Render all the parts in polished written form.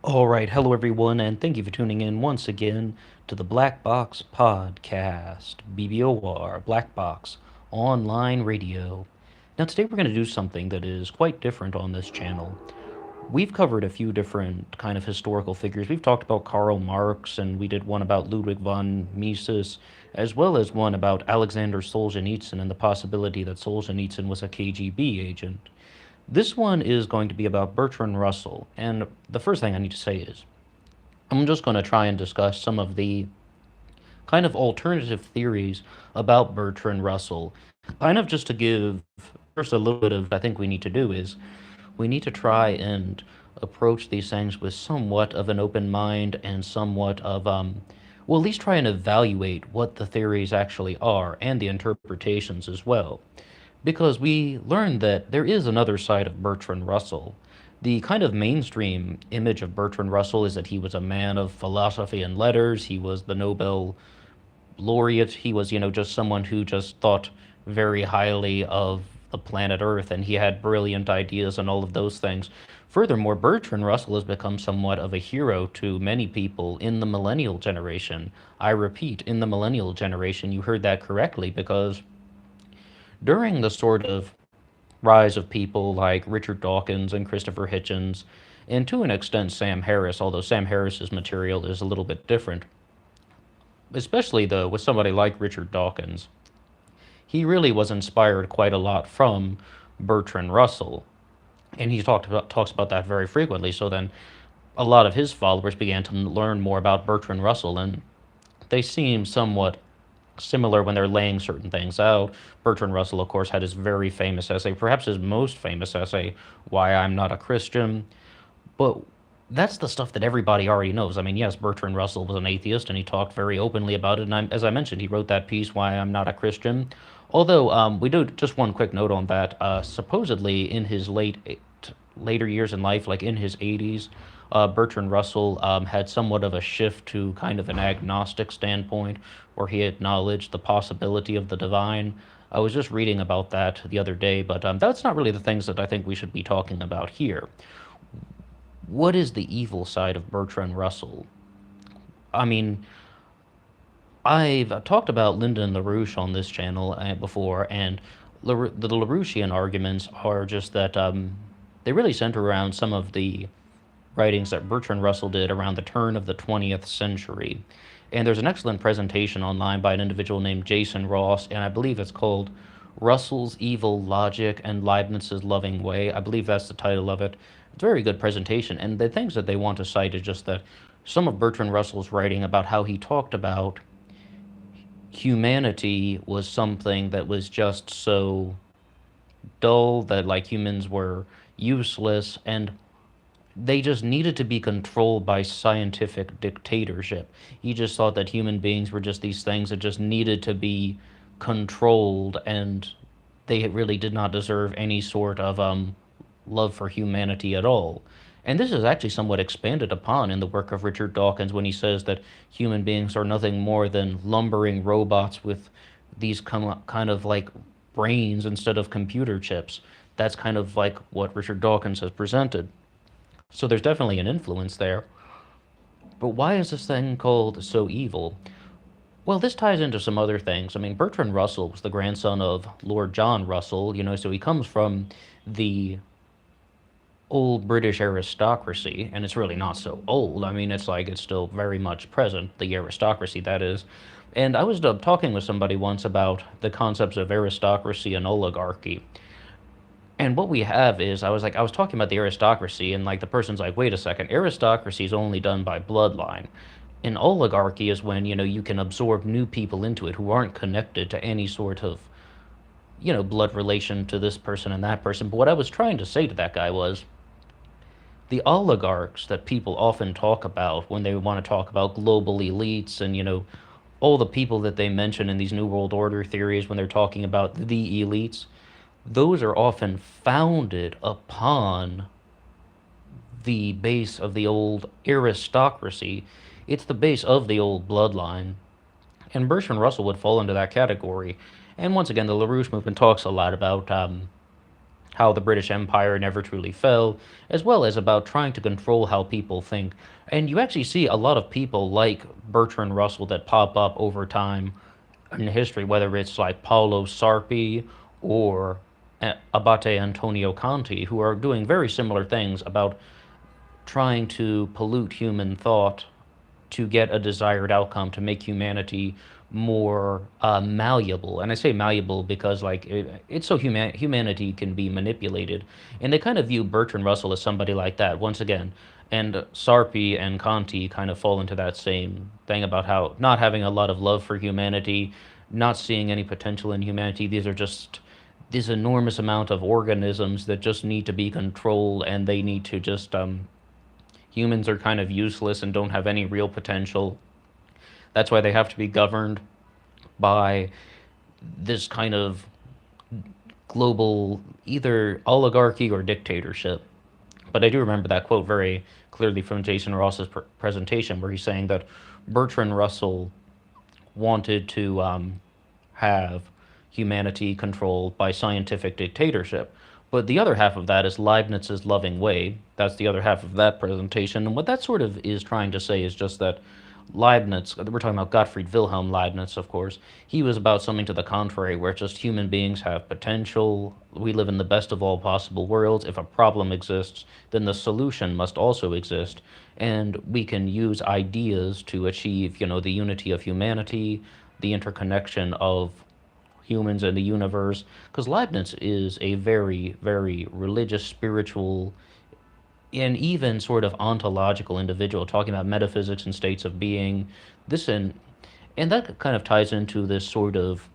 All right, hello everyone, and thank you for tuning in once again to the Black Box Podcast, BBOR, Black Box Online Radio. Now, today we're going to do something that is quite different on this channel. We've covered a few different kind of historical figures. We've talked about Karl Marx, and we did one about Ludwig von Mises, as well as one about Alexander Solzhenitsyn and the possibility that Solzhenitsyn was a KGB agent. This one is going to be about Bertrand Russell, and the first thing I need to say is I'm just going to try and discuss some of the kind of alternative theories about Bertrand Russell. Kind of just to give first a little bit of I think we need to do is we need to try and approach these things with somewhat of an open mind and somewhat of well, at least try and evaluate what the theories actually are and the interpretations as well, because we learned that there is another side of Bertrand Russell. The kind of mainstream image of Bertrand Russell is that he was a man of philosophy and letters. He was the Nobel laureate. He was, just someone who just thought very highly of the planet Earth, and he had brilliant ideas and all of those things. Furthermore, Bertrand Russell has become somewhat of a hero to many people in the millennial generation. I repeat, in the millennial generation, you heard that correctly, because during the sort of rise of people like Richard Dawkins and Christopher Hitchens, and to an extent Sam Harris, although Sam Harris's material is a little bit different, especially though with somebody like Richard Dawkins. He really was inspired quite a lot from Bertrand Russell, and he talks about that very frequently. So then a lot of his followers began to learn more about Bertrand Russell, and they seem somewhat similar when they're laying certain things out. Bertrand Russell, of course, had his very famous essay, perhaps his most famous essay, Why I'm Not a Christian. But that's the stuff that everybody already knows. I mean, yes, Bertrand Russell was an atheist, and he talked very openly about it. And as I mentioned, he wrote that piece, Why I'm Not a Christian. Although, we do just one quick note on that. Supposedly, in his later years in life, like in his 80s, Bertrand Russell had somewhat of a shift to kind of an agnostic standpoint, where he acknowledged the possibility of the divine. I was just reading about that the other day, but that's not really the things that I think we should be talking about here. What is the evil side of Bertrand Russell? I mean, I've talked about Lyndon LaRouche on this channel before, and the LaRouchian arguments are just that they really center around some of the writings that Bertrand Russell did around the turn of the 20th century. And there's an excellent presentation online by an individual named Jason Ross, and I believe it's called Russell's Evil Logic and Leibniz's Loving Way. I believe that's the title of it. It's a very good presentation, and the things that they want to cite is just that some of Bertrand Russell's writing about how he talked about humanity was something that was just so dull that like humans were useless, and they just needed to be controlled by scientific dictatorship. He just thought that human beings were just these things that just needed to be controlled, and they really did not deserve any sort of love for humanity at all. And this is actually somewhat expanded upon in the work of Richard Dawkins when he says that human beings are nothing more than lumbering robots with these kind of like brains instead of computer chips. That's kind of like what Richard Dawkins has presented. So there's definitely an influence there. But why is this thing called so evil? Well, this ties into some other things. I mean, Bertrand Russell was the grandson of Lord John Russell, so he comes from the old British aristocracy, and it's really not so old. I mean, it's still very much present, the aristocracy, that is. And I was talking with somebody once about the concepts of aristocracy and oligarchy. And what we have is, I was talking about the aristocracy, and like the person's like, wait a second, aristocracy is only done by bloodline. An oligarchy is when, you can absorb new people into it who aren't connected to any sort of, blood relation to this person and that person. But what I was trying to say to that guy was, the oligarchs that people often talk about when they want to talk about global elites and, all the people that they mention in these New World Order theories when they're talking about the elites, those are often founded upon the base of the old aristocracy. It's the base of the old bloodline. And Bertrand Russell would fall into that category. And once again, the LaRouche movement talks a lot about how the British Empire never truly fell, as well as about trying to control how people think. And you actually see a lot of people like Bertrand Russell that pop up over time in history, whether it's like Paolo Sarpi or Abate Antonio Conti, who are doing very similar things about trying to pollute human thought to get a desired outcome to make humanity more malleable. And I say malleable because like it's so humanity can be manipulated, and they kind of view Bertrand Russell as somebody like that once again. And Sarpi and Conti kind of fall into that same thing about how not having a lot of love for humanity, not seeing any potential in humanity. These are just this enormous amount of organisms that just need to be controlled, and they need to just humans are kind of useless and don't have any real potential. That's why they have to be governed by this kind of global either oligarchy or dictatorship. But I do remember that quote very clearly from Jason Ross's presentation, where he's saying that Bertrand Russell wanted to have humanity controlled by scientific dictatorship. But the other half of that is Leibniz's loving way. That's the other half of that presentation. And what that sort of is trying to say is just that Leibniz, we're talking about Gottfried Wilhelm Leibniz, of course, he was about something to the contrary, where just human beings have potential. We live in the best of all possible worlds. If a problem exists, then the solution must also exist. And we can use ideas to achieve, the unity of humanity, the interconnection of humans and the universe. Because Leibniz is a very, very religious, spiritual, and even sort of ontological individual, talking about metaphysics and states of being. This and that kind of ties into this sort of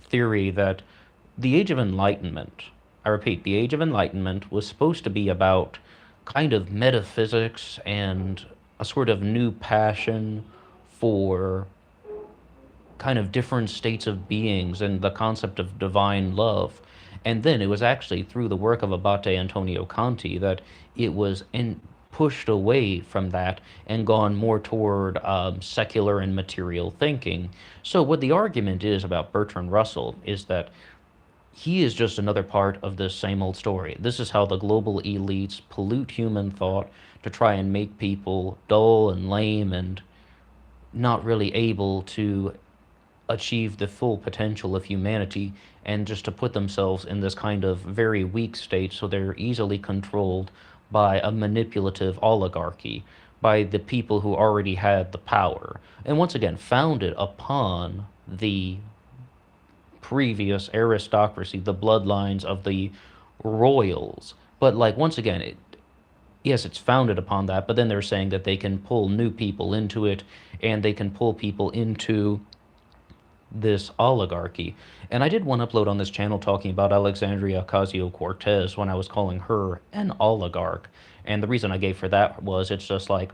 theory that the Age of Enlightenment, I repeat, the Age of Enlightenment was supposed to be about kind of metaphysics and a sort of new passion for kind of different states of beings and the concept of divine love. And then it was actually through the work of Abate Antonio Conti that it was pushed away from that and gone more toward secular and material thinking. So, what the argument is about Bertrand Russell is that he is just another part of this same old story. This is how the global elites pollute human thought to try and make people dull and lame and not really able to achieve the full potential of humanity, and just to put themselves in this kind of very weak state so they're easily controlled by a manipulative oligarchy, by the people who already had the power. And once again, founded upon the previous aristocracy, the bloodlines of the royals. But, like, once again, yes, it's founded upon that, but then they're saying that they can pull new people into it, and they can pull people into this oligarchy. And I did one upload on this channel talking about Alexandria Ocasio-Cortez when I was calling her an oligarch. And the reason I gave for that was it's just like,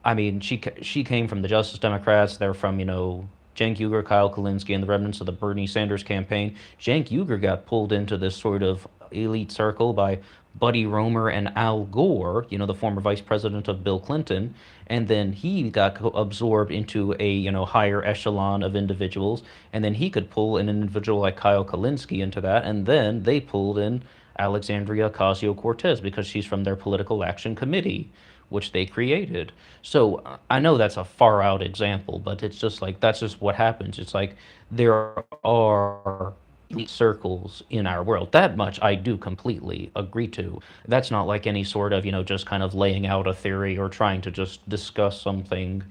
I mean, she came from the Justice Democrats. They're from, Cenk Uygur, Kyle Kalinske, and the remnants of the Bernie Sanders campaign. Cenk Uygur got pulled into this sort of elite circle by Buddy Roemer and Al Gore, the former vice president of Bill Clinton, and then he got absorbed into a higher echelon of individuals, and then he could pull an individual like Kyle Kalinske into that, and then they pulled in Alexandria Ocasio-Cortez because she's from their political action committee, which they created. So I know that's a far out example, but it's just like that's just what happens. It's like there are elite circles in our world. That much I do completely agree to. That's not like any sort of, just kind of laying out a theory or trying to just discuss something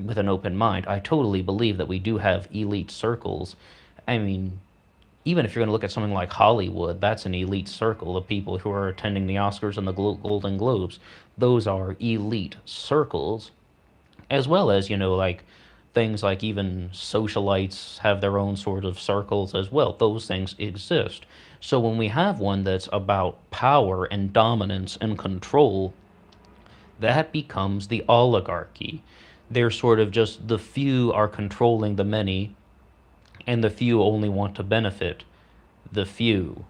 with an open mind. I totally believe that we do have elite circles. I mean, even if you're going to look at something like Hollywood, that's an elite circle of people who are attending the Oscars and the Golden Globes. Those are elite circles, as well as, like things like even socialites have their own sort of circles as well. Those things exist. So when we have one that's about power and dominance and control, that becomes the oligarchy. They're sort of just the few are controlling the many, and the few only want to benefit the few.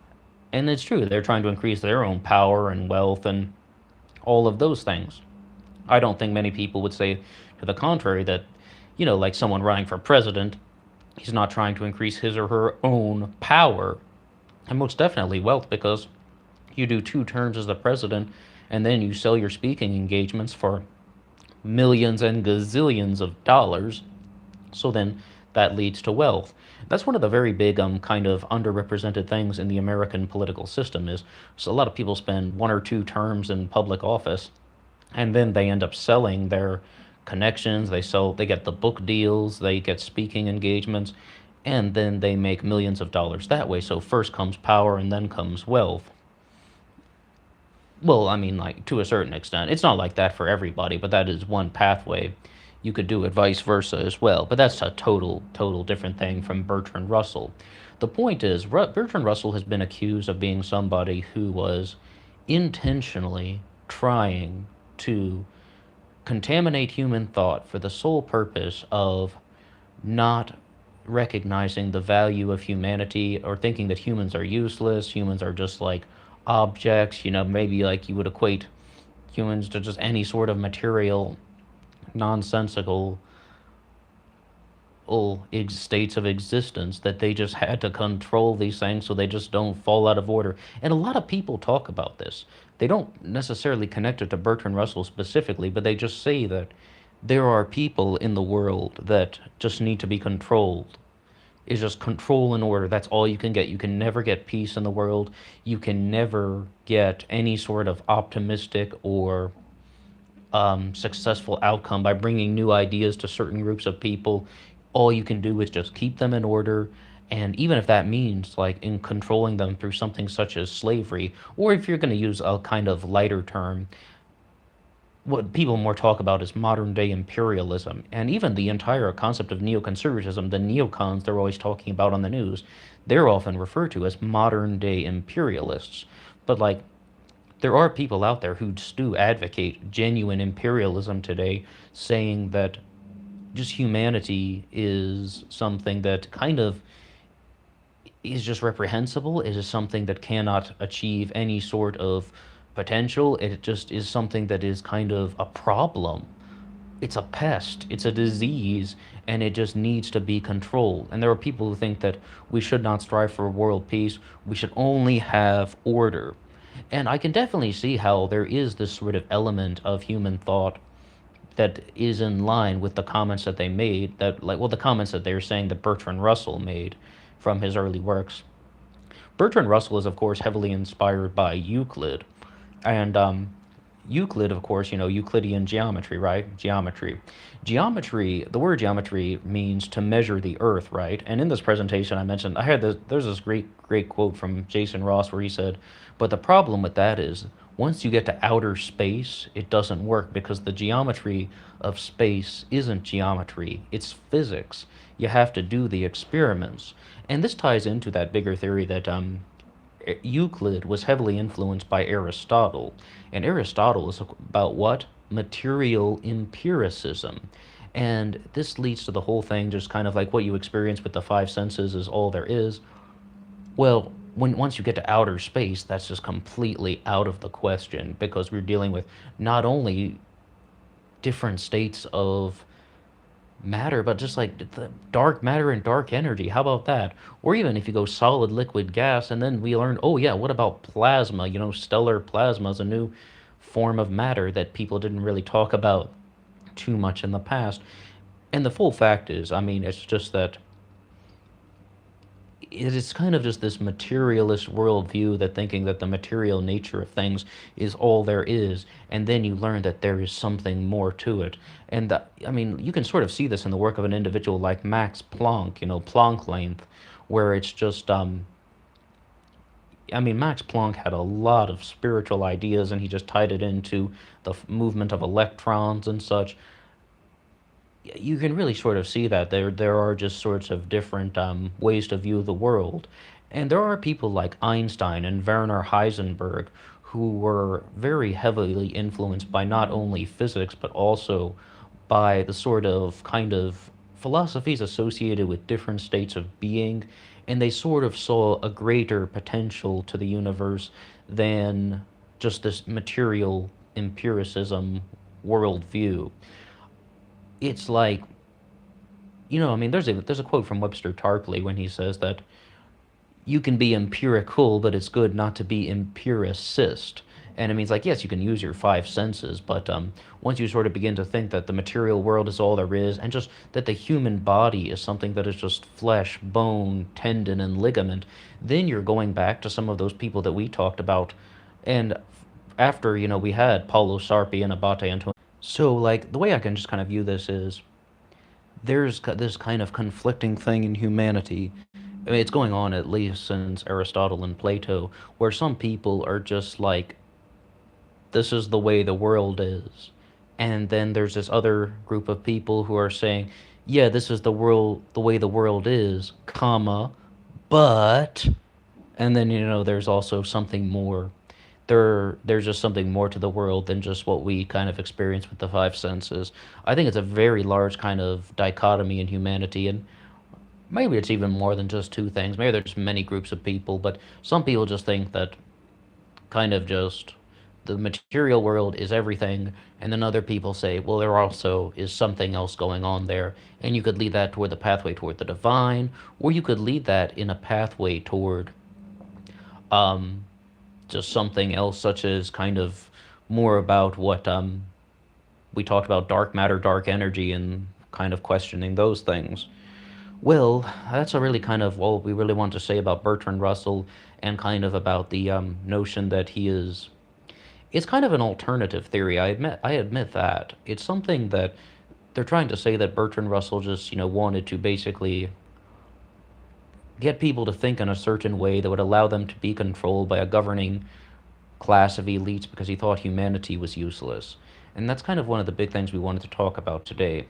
And it's true, they're trying to increase their own power and wealth and all of those things. I don't think many people would say to the contrary that, like someone running for president, he's not trying to increase his or her own power. And most definitely wealth, because you do 2 terms as the president and then you sell your speaking engagements for millions and gazillions of dollars. So then that leads to wealth. That's one of the very big kind of underrepresented things in the American political system is so a lot of people spend 1 or 2 terms in public office and then they end up selling their connections, they get the book deals, they get speaking engagements, and then they make millions of dollars that way. So first comes power and then comes wealth. Well, I mean, like to a certain extent. It's not like that for everybody, but that is one pathway. You could do it vice versa as well, but that's a total different thing from Bertrand Russell. The point is, Bertrand Russell has been accused of being somebody who was intentionally trying to contaminate human thought for the sole purpose of not recognizing the value of humanity or thinking that humans are useless, humans are just like objects, maybe like you would equate humans to just any sort of material, nonsensical states of existence, that they just had to control these things so they just don't fall out of order. And a lot of people talk about this. They don't necessarily connect it to Bertrand Russell specifically, but they just say that there are people in the world that just need to be controlled. Is just control and order. That's all you can get. You can never get peace in the world. You can never get any sort of optimistic or successful outcome by bringing new ideas to certain groups of people. All you can do is just keep them in order. And even if that means like in controlling them through something such as slavery, or if you're going to use a kind of lighter term, what people more talk about is modern day imperialism. And even the entire concept of neoconservatism, the neocons they're always talking about on the news, they're often referred to as modern day imperialists. But like, there are people out there who do advocate genuine imperialism today, saying that just humanity is something that kind of is just reprehensible. It is something that cannot achieve any sort of potential. It just is something that is kind of a problem. It's a pest, it's a disease, and it just needs to be controlled. And there are people who think that we should not strive for world peace, we should only have order. And I can definitely see how there is this sort of element of human thought that is in line with the comments that they made, that, like, well, the comments that they're saying that Bertrand Russell made from his early works. Bertrand Russell is, of course, heavily inspired by Euclid. And Euclid, of course, Euclidean geometry, right? Geometry. Geometry, the word geometry means to measure the earth, right? And in this presentation, I mentioned, there's this great quote from Jason Ross where he said, but the problem with that is once you get to outer space, it doesn't work because the geometry of space isn't geometry, it's physics. You have to do the experiments. And this ties into that bigger theory that Euclid was heavily influenced by Aristotle. And Aristotle is about what? Material empiricism. And this leads to the whole thing, just kind of like what you experience with the five senses is all there is. Well, once you get to outer space, that's just completely out of the question because we're dealing with not only different states of matter, but just like the dark matter and dark energy. How about that? Or even if you go solid, liquid, gas, and then we learn, oh yeah, what about plasma? Stellar plasma is a new form of matter that people didn't really talk about too much in the past. And the full fact is, I mean, it's just that it is kind of just this materialist worldview that thinking that the material nature of things is all there is, and then you learn that there is something more to it. And I mean, you can sort of see this in the work of an individual like Max Planck, Planck length, where it's just, I mean, Max Planck had a lot of spiritual ideas, and he just tied it into the movement of electrons and such. You can really sort of see that there are just sorts of different ways to view the world. And there are people like Einstein and Werner Heisenberg who were very heavily influenced by not only physics but also by the sort of kind of philosophies associated with different states of being, and they sort of saw a greater potential to the universe than just this material empiricism worldview. It's like, I mean, there's a quote from Webster Tarpley when he says that you can be empirical, but it's good not to be empiricist. And it means like yes, you can use your five senses, but once you sort of begin to think that the material world is all there is, and just that the human body is something that is just flesh, bone, tendon, and ligament, then you're going back to some of those people that we talked about, and after we had Paulo Sarpi and Abate Antonio. So like the way I can just kind of view this is there's this kind of conflicting thing in humanity. I mean, it's going on at least since Aristotle and Plato, where some people are just like, this is the way the world is. And then there's this other group of people who are saying, yeah, this is the way the world is, comma, but, and then, there's also something more. There's just something more to the world than just what we kind of experience with the five senses. I think it's a very large kind of dichotomy in humanity, and maybe it's even more than just two things. Maybe there's many groups of people, but some people just think that kind of just the material world is everything, and then other people say, well, there also is something else going on there, and you could lead that toward the pathway toward the divine, or you could lead that in a pathway toward um, just something else, such as kind of more about what we talked about dark matter, dark energy, and kind of questioning those things. Well, that's a really kind of what we really want to say about Bertrand Russell and kind of about the notion that he is. It's kind of an alternative theory. I admit that it's something that they're trying to say that Bertrand Russell just wanted to basically get people to think in a certain way that would allow them to be controlled by a governing class of elites because he thought humanity was useless. And that's kind of one of the big things we wanted to talk about today.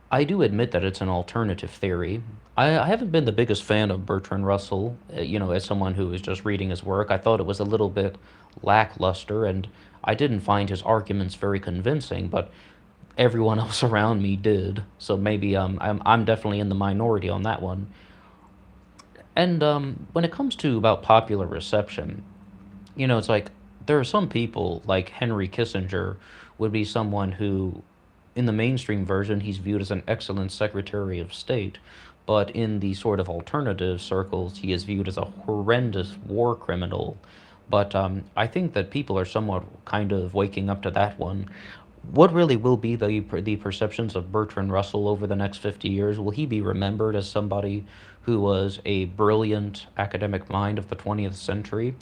I do admit that it's an alternative theory. I haven't been the biggest fan of Bertrand Russell, as someone who is just reading his work. I thought it was a little bit lackluster, and I didn't find his arguments very convincing, but everyone else around me did. So maybe I'm definitely in the minority on that one. And when it comes to about popular reception, it's like there are some people like Henry Kissinger would be someone who, in the mainstream version, he's viewed as an excellent Secretary of State, but in the sort of alternative circles, he is viewed as a horrendous war criminal. But I think that people are somewhat kind of waking up to that one. What really will be the perceptions of Bertrand Russell over the next 50 years? Will he be remembered as somebody who was a brilliant academic mind of the 20th century?